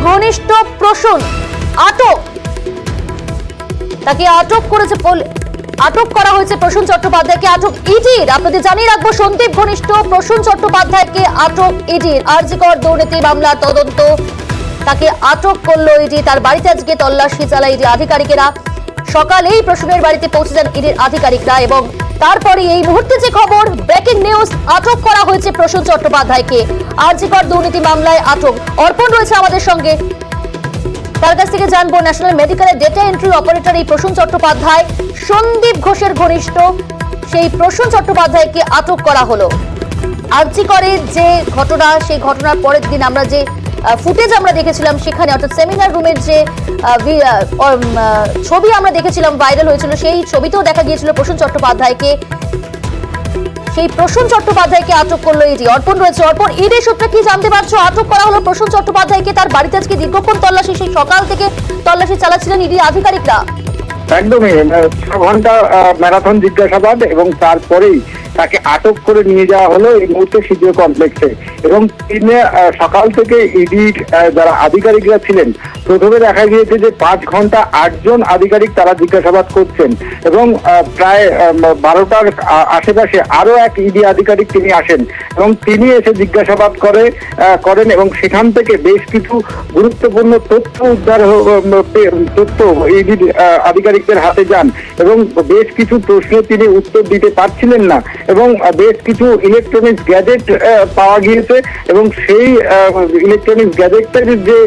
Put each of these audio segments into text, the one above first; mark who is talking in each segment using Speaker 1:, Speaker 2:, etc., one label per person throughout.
Speaker 1: ঘনিষ্ঠ প্রসূন আটক, তাকে আটক করা হয়েছে। প্রসূন চট্টোপাধ্যায়কে আটক ইডির। আপনাদের জানিয়ে রাখবো, সন্দীপ ঘনিষ্ঠ প্রসূন চট্টোপাধ্যায়কে আটক ইডির। আরজিকর দুর্নীতি মামলার তদন্ত, তাকে আটক করলো ইডি। তার বাড়িতে আজকে তল্লাশি চালায় ইডি আধিকারিকেরা। সকালেই প্রসূনের বাড়িতে পৌঁছে যান ইডির আধিকারিকরা এবং তারপরে এই মুহূর্তে যে খবর, ব্রেকিং নিউজ, আটক করা হয়েছে প্রসূন চট্টোপাধ্যায়কে। আরজিকর দুর্নীতি মামলায় আটক। অর্পণ রয়েছে আমাদের সঙ্গে, তার কাছ থেকে জানবো ন্যাশনাল মেডিকেলের ডেটা এন্ট্রি অপারেটর এই প্রসূন চট্টোপাধ্যায়, সন্দীপ ঘোষের ঘনিষ্ঠ সেই প্রসূন চট্টোপাধ্যায়কে আটক করা হলো। আরজিকরের যে ঘটনা, সেই ঘটনার পরের দিন আমরা যে ফুটেজ আমরা দেখেছিলাম সেখানে, অর্থাৎ সেমিনার রুমের যে ছবি আমরা দেখেছিলাম ভাইরাল হয়েছিল, সেই ছবিতেও দেখা গিয়েছিল প্রসূন চট্টোপাধ্যায়কে। সেই প্রসূন চট্টোপাধ্যায়কে আটক করলো ইডি। অর্পণ রয়েছে। অর্পণ, ইডি সূত্রে কি জানতে পারছো? আটক করা হলো প্রসূন চট্টোপাধ্যায়কে, তার বাড়িতে আজকে দীর্ঘক্ষণ তল্লাশি, সেই সকাল থেকে তল্লাশি চালাচ্ছিলেন ইডি আধিকারিকরা।
Speaker 2: একদমই 6 ঘন্টা ম্যারাথন জিজ্ঞাসাবাদ এবং তারপরেই তাকে আটক করে নিয়ে যাওয়া হলো এই মুহূর্তে সিজিও কমপ্লেক্সে। এবং সকাল থেকে ইডির যারা আধিকারিকরা ছিলেন, প্রথমে দেখা গিয়েছে যে 5 ঘন্টা 8 জন আধিকারিক তারা জিজ্ঞাসাবাদ করছেন এবং প্রায় 12টার আশেপাশে আরো এক ইডি আধিকারিক তিনি আসেন এবং তিনি এসে জিজ্ঞাসাবাদ করেন এবং সেখান থেকে বেশ কিছু গুরুত্বপূর্ণ তথ্য উদ্ধার তথ্য ইডির আধিকারিকদের হাতে যান এবং বেশ কিছু প্রশ্নে তিনি উত্তর দিতে পারছিলেন না এবং বেশ কিছু ইলেকট্রনিক্স গ্যাজেট পাওয়া গিয়েছে এবং সেই ইলেকট্রনিক্স গ্যাজেটের যে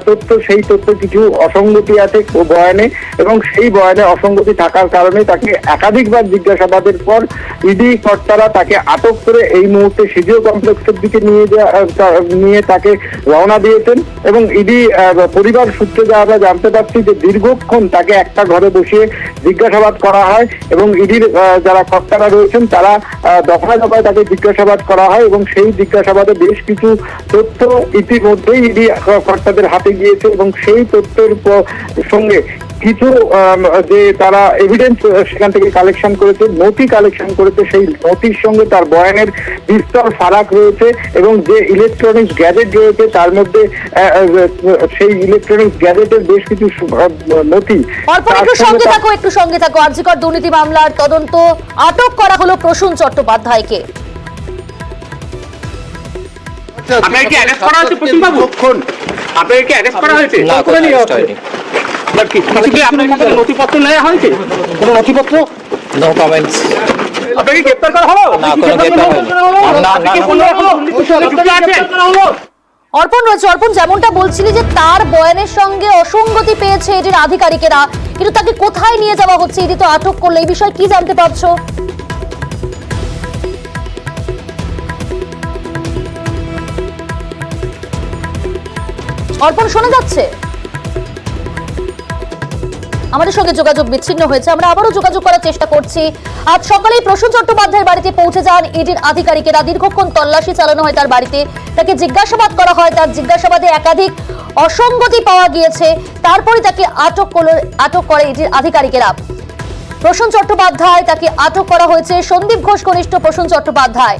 Speaker 2: তথ্য, সেই তথ্য কিছু অসঙ্গতি আছে বয়ানে এবং সেই বয়ানে অসঙ্গতি থাকার কারণে তাকে একাধিকবার জিজ্ঞাসাবাদের পর ইডি কর্তারা তাকে আটক করে এই মুহূর্তে সিজিও কমপ্লেক্সের দিকে নিয়ে তাকে রওনা দিয়েছেন। এবং ইডি পরিবার সূত্রে যা আমরা জানতে পারছি যে দীর্ঘক্ষণ তাকে একটা ঘরে বসিয়ে জিজ্ঞাসাবাদ করা হয় এবং ইডির যারা কর্তারা রয়েছেন তারা দফায় দফায় তাকে জিজ্ঞাসাবাদ করা হয় এবং সেই জিজ্ঞাসাবাদে বেশ কিছু তথ্য ইতিমধ্যেই ইডি কর্তাদের হাতে গিয়েছে এবং সেই তথ্যের সঙ্গে কিছু যে তারা এভিডেন্স সেখান থেকে কালেকশন করেছে, নথি কালেকশন করেছে, সেই নথির সঙ্গে তার বয়ানের বিস্তর ফারাক রয়েছে এবং যে ইলেকট্রনিক্স গ্যাজেট রয়েছে তার মধ্যে সেই ইলেকট্রনিক্স গ্যাজেটের বেশ কিছু নথি।
Speaker 1: একটু সঙ্গে থাকো। আরজিকর দুর্নীতি মামলার তদন্ত, আটক করা হলো প্রসূন চট্টোপাধ্যায়কে।
Speaker 3: আপনাকে কি অ্যারেস্ট করা হয়েছে প্রসূন বাবু? আপনাকে কি অ্যারেস্ট করা হয়েছে?
Speaker 4: না, কোনো অ্যারেস্ট হয়নি।
Speaker 3: আপনার কাছে নথিপত্র নেওয়া হয়েছে? কোনো নথিপত্র?
Speaker 4: No comments.
Speaker 3: আপনাকে গ্রেফতার করা হলো?
Speaker 4: না, কোনো গ্রেফতার হয়নি।
Speaker 1: অর্পণ রয়েছে। অর্পণ, যেমনটা বলছিলি যে তার বয়ানের সঙ্গে অসঙ্গতি পেয়েছে এটির আধিকারিকেরা, কিন্তু তাকে কোথায় নিয়ে যাওয়া হচ্ছে? এটি তো আটক করলো, এই বিষয়ে কি জানতে পারছো? অর্পণ, শোনা যাচ্ছে? আমাদের সঙ্গে যোগাযোগ বিচ্ছিন্ন হয়েছে, আমরা আবারও যোগাযোগ করার চেষ্টা করছি। আজ সকালেই প্রসূন চট্টোপাধ্যায়ের বাড়িতে পৌঁছে যান ইডির আধিকারিকেরা। দীর্ঘক্ষণ তল্লাশি চালানো হয় তার বাড়িতে, তাকে জিজ্ঞাসাবাদ করা হয়। তার জিজ্ঞাসাবাদে একাধিক অসঙ্গতি পাওয়া গিয়েছে, তারপরে তাকে আটক করে ইডির আধিকারিকেরা। প্রসূন চট্টোপাধ্যায়, তাকে আটক করা হয়েছে। সন্দীপ ঘোষ ঘনিষ্ঠ প্রসূন চট্টোপাধ্যায়।